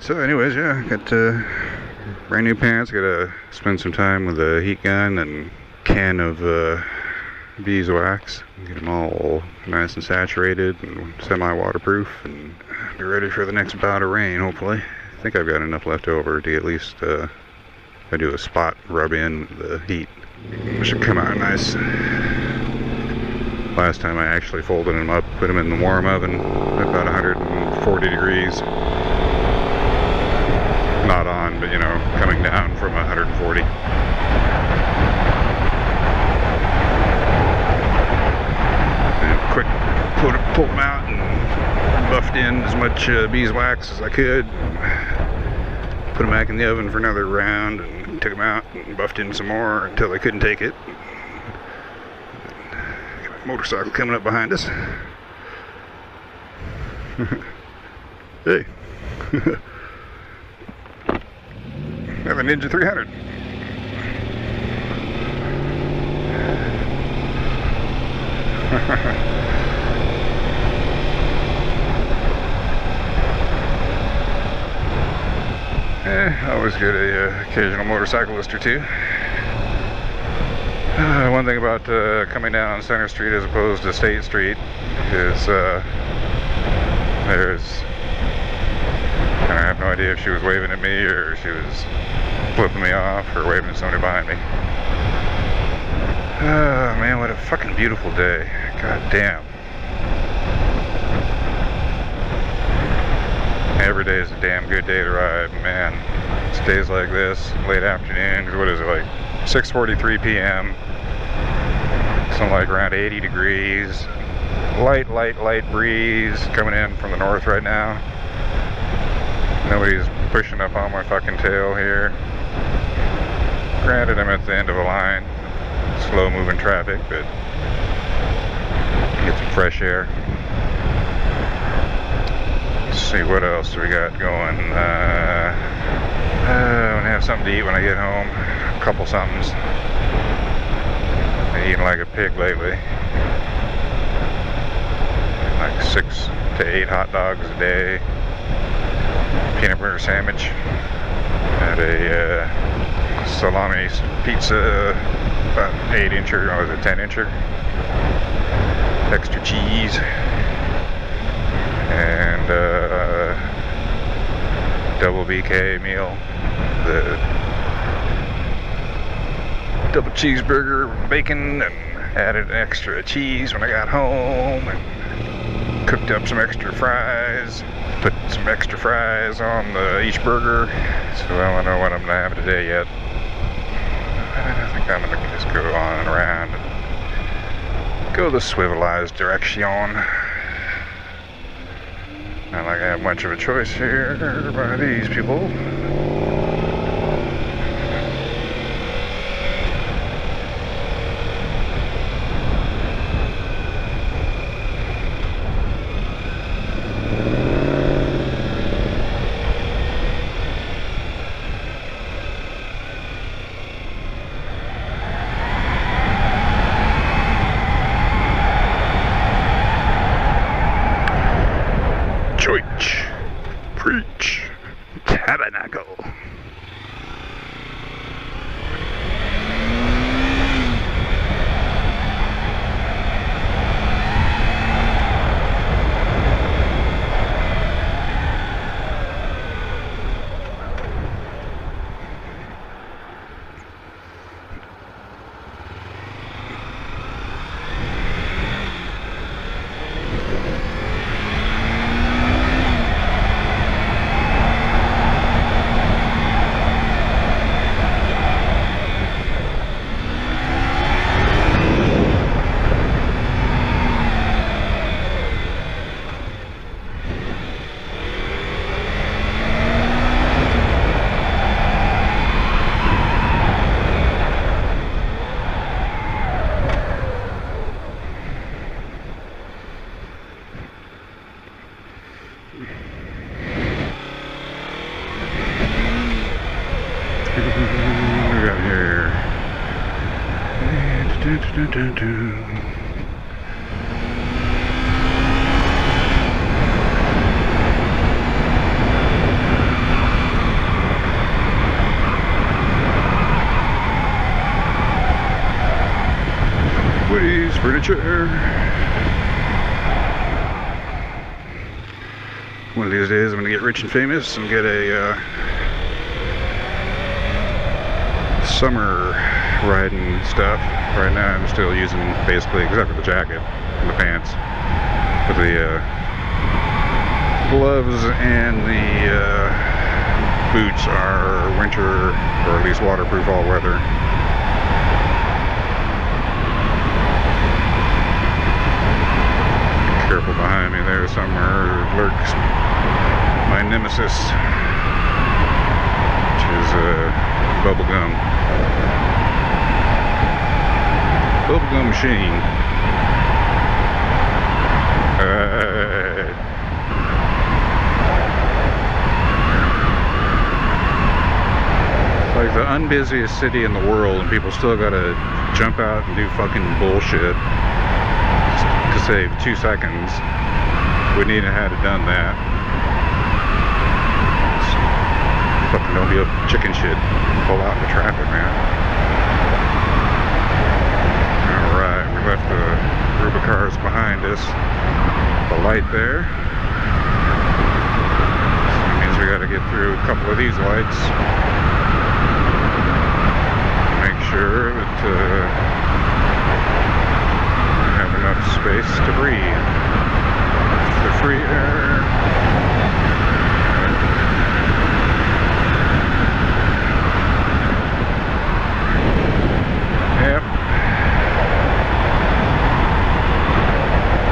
Alright, so anyways, yeah, got brand new pants. Gotta spend some time with a heat gun and can of beeswax. Get them all nice and saturated and semi-waterproof and be ready for the next bout of rain, hopefully. I think I've got enough left over to at least I do a spot rub in with the heat. It should come out nice. Last time I actually folded them up, put them in the warm oven at about 140 degrees. Not on, but you know, coming down from 140. And quick pull them out and buffed in as much beeswax as I could. Put them back in the oven for another round and took them out and buffed in some more until I couldn't take it. Motorcycle coming up behind us. Hey. I have a Ninja 300. Always get a occasional motorcyclist or two. One thing about coming down Center Street as opposed to State Street is I have no idea if she was waving at me or she was flipping me off or waving at somebody behind me. Oh man, what a fucking beautiful day. God damn. Every day is a damn good day to ride, man. It's days like this, late afternoon, what is it, like 6:43 p.m. Something like around 80 degrees. Light breeze coming in from the north right now. Nobody's pushing up on my fucking tail here. Granted, I'm at the end of a line. Slow moving traffic, but get some fresh air. Let's see, what else do we got going? I'm gonna have something to eat when I get home. A couple somethings. Been eating like a pig lately. Like 6 to 8 hot dogs a day. Peanut butter sandwich. Had a salami pizza, about 8-incher, or was it 10-incher? Extra cheese. And double BK meal. The double cheeseburger with bacon, and added extra cheese when I got home, and cooked up some extra fries. Put some extra fries on each burger, so I don't know what I'm gonna have today yet. I think I'm gonna just go on and around and go the swivelized direction. Not like I have much of a choice here by these people. Preach. Tabernacle. furniture. One of these days I'm gonna get rich and famous and get a summer riding stuff. Right now I'm still using basically, except for the jacket and the pants, but the gloves and the boots are winter, or at least waterproof all weather. Careful behind me there, somewhere lurks my nemesis, which is bubblegum. Bubblegum machine. It's like the unbusiest city in the world, and people still gotta jump out and do fucking bullshit to save 2 seconds. We need to have done that. Fucking don't be a chicken shit. Pull out in the traffic, man. Alright, we left the group of cars behind us. The light there. So that means we gotta get through a couple of these lights. Make sure that have enough space to breathe. The free air. Yep.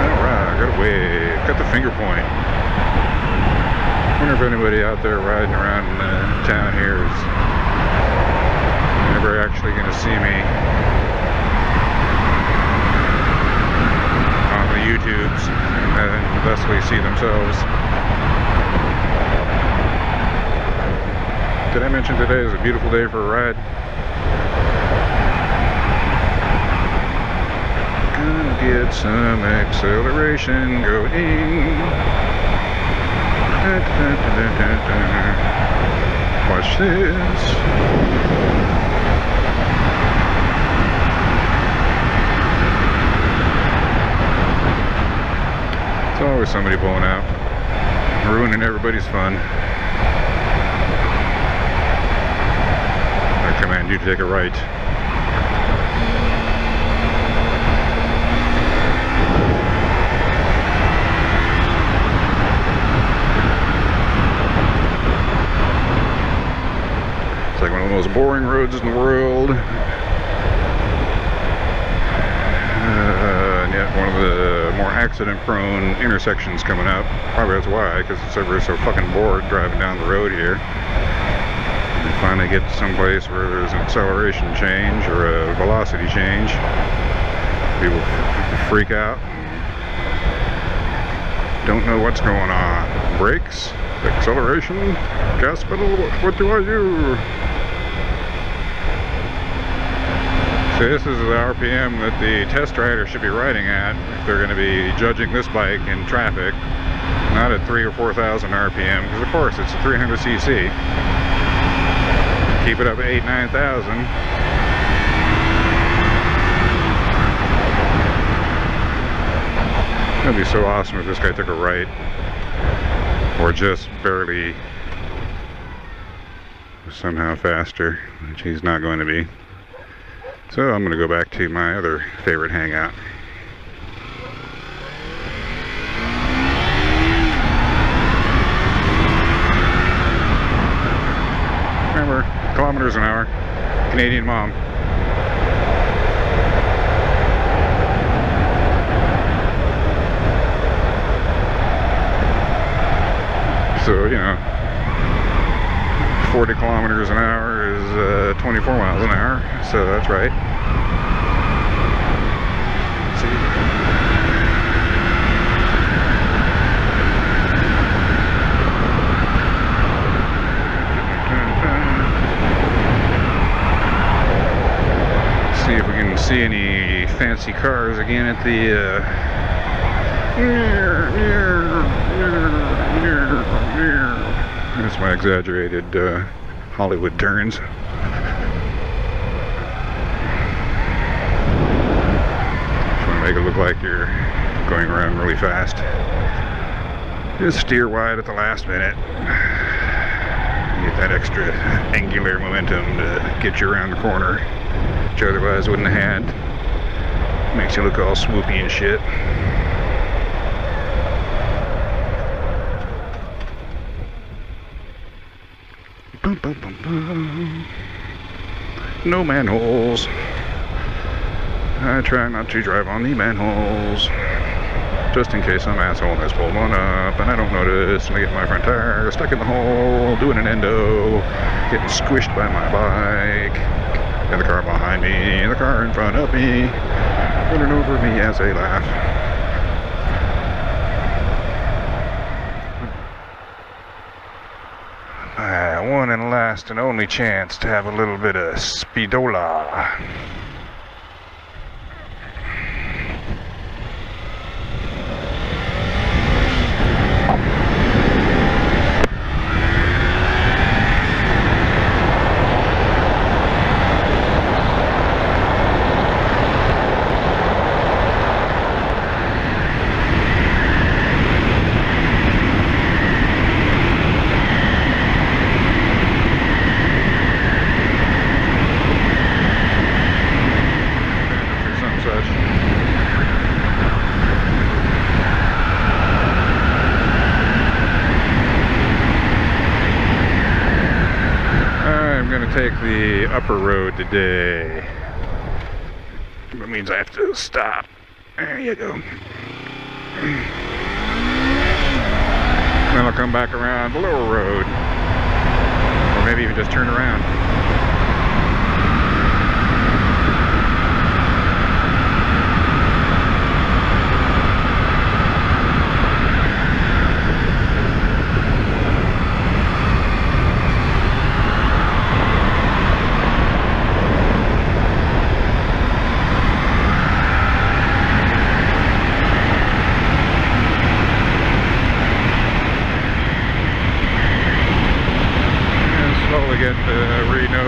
Alright, got away. Got the finger point. Wonder if anybody out there riding around town here is never actually going to see me on the YouTubes and thusly see themselves. Did I mention today is a beautiful day for a ride? Gonna get some acceleration going. Watch this. There's always somebody pulling out, ruining everybody's fun. I command you to take a right. It's like one of the most boring roads in the world. And yet one of the more accident-prone intersections coming up. Probably that's why, because it's ever so fucking bored driving down the road here. And finally get to some place where there's an acceleration change or a velocity change. People freak out and don't know what's going on. Brakes, acceleration, gas pedal, what do I do? So this is the RPM that the test rider should be riding at if they're going to be judging this bike in traffic, not at 3,000 or 4,000 RPM, because of course it's a 300cc. Keep it up at 8,000, 9,000. It'd be so awesome if this guy took a right, or just barely somehow faster, which he's not going to be. So I'm going to go back to my other favorite hangout. Remember, kilometers an hour, Canadian mom. So, you know, 40 kilometers an hour is 24 miles an hour, so that's right. Let's see. See if we can see any fancy cars again at the that's my exaggerated Hollywood turns. Just want to make it look like you're going around really fast. Just steer wide at the last minute. Get that extra angular momentum to get you around the corner, which otherwise wouldn't have had. Makes you look all swoopy and shit. Bum, bum, bum, bum. No manholes. I try not to drive on the manholes, just in case some asshole has pulled one up and I don't notice, and I get my front tire stuck in the hole, doing an endo, getting squished by my bike, and the car behind me, and the car in front of me, running over me as they laugh. My one and last and only chance to have a little bit of speedola. Take the upper road today. That means I have to stop. There you go. Then I'll come back around the lower road. Or maybe even just turn around. Get the Reno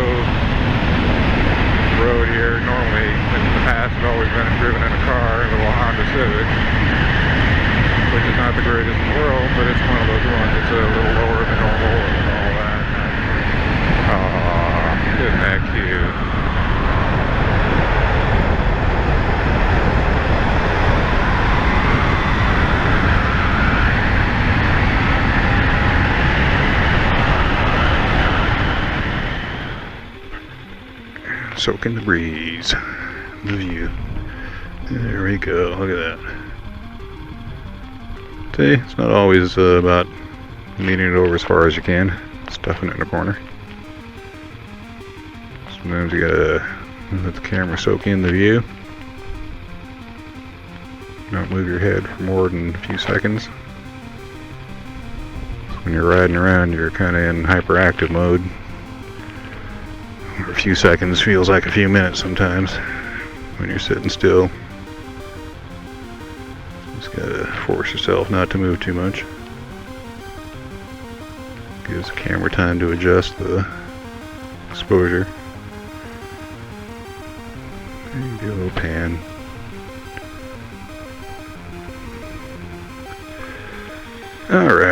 road here. Normally, in the past, I've always been driven in a car, a little Honda Civic, which is not the greatest in the world, but it's one of those ones that's a little lower than normal and all that. Aww, isn't that cute? Soaking the breeze, the view. There we go, look at that. See, it's not always about leaning it over as far as you can, stuffing it in the corner. Sometimes you gotta let the camera soak in the view. Don't move your head for more than a few seconds. So when you're riding around, you're kind of in hyperactive mode. A few seconds feels like a few minutes sometimes when you're sitting still. Just gotta force yourself not to move too much. Gives the camera time to adjust the exposure. And do a little pan. Alright.